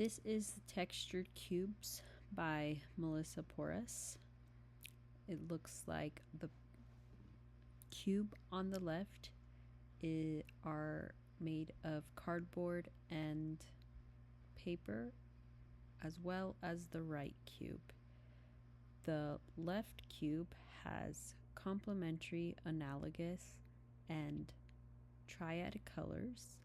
This is the Textured Cubes by Melissa Porras. It looks like the cube on the left are made of cardboard and paper, as well as the right cube. The left cube has complementary, analogous, and triad colors.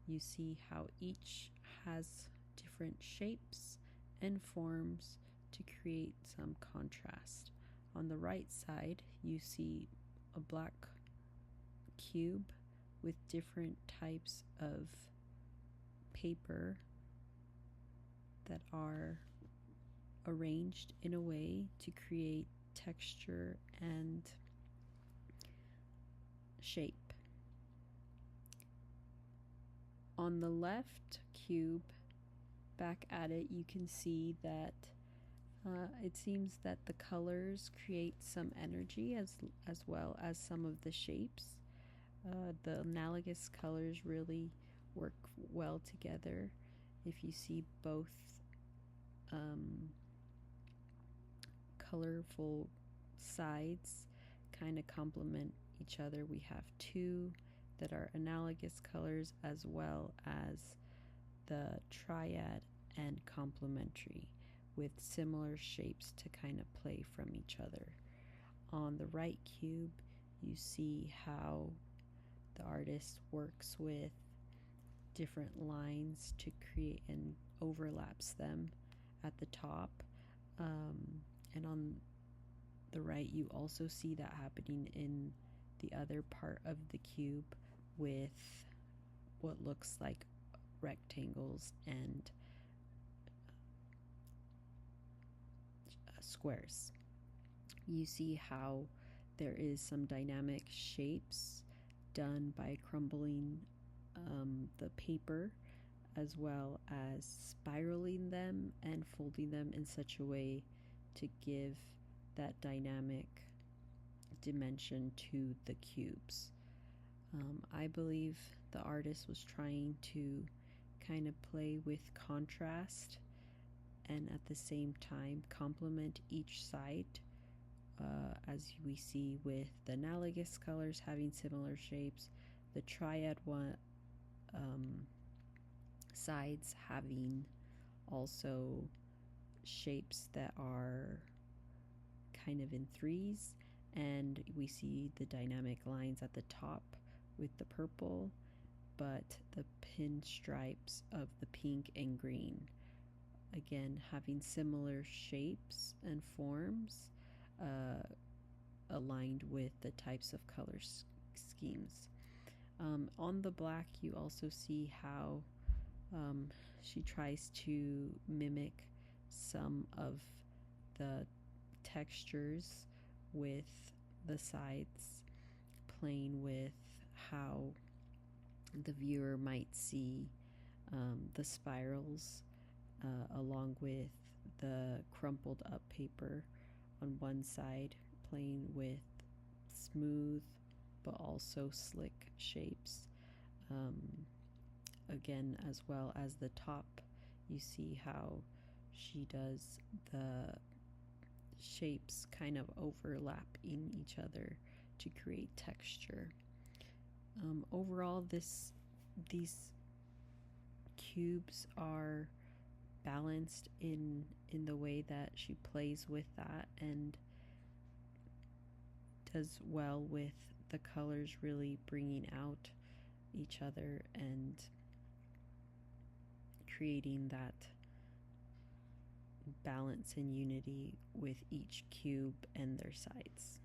You see how each has different shapes and forms to create some contrast. On the right side, you see a black cube with different types of paper that are arranged in a way to create texture and shape. On the left cube, back at it, you can see that it seems that the colors create some energy as well as some of the shapes. The analogous colors really work well together. If you see both colorful sides kind of complement each other, we have two that are analogous colors as well as the triad and complementary, with similar shapes to kind of play from each other. On the right cube, you see how the artist works with different lines to create and overlaps them at the top. And on the right, you also see that happening in the other part of the cube with what looks like rectangles and squares. You see how there is some dynamic shapes done by crumbling the paper, as well as spiraling them and folding them in such a way to give that dynamic dimension to the cubes. I believe the artist was trying to kind of play with contrast and at the same time complement each side, as we see with the analogous colors having similar shapes, the triad sides having also shapes that are kind of in threes, and we see the dynamic lines at the top with the purple, but the pinstripes of the pink and green, again having similar shapes and forms aligned with the types of color schemes. On the black, you also see how she tries to mimic some of the textures with the sides, playing with how the viewer might see the spirals along with the crumpled up paper on one side, playing with smooth but also slick shapes. Again, as well as the top, you see how she does the shapes kind of overlap in each other to create texture. Overall, these cubes are balanced in the way that she plays with that and does well with the colors really bringing out each other and creating that balance and unity with each cube and their sides.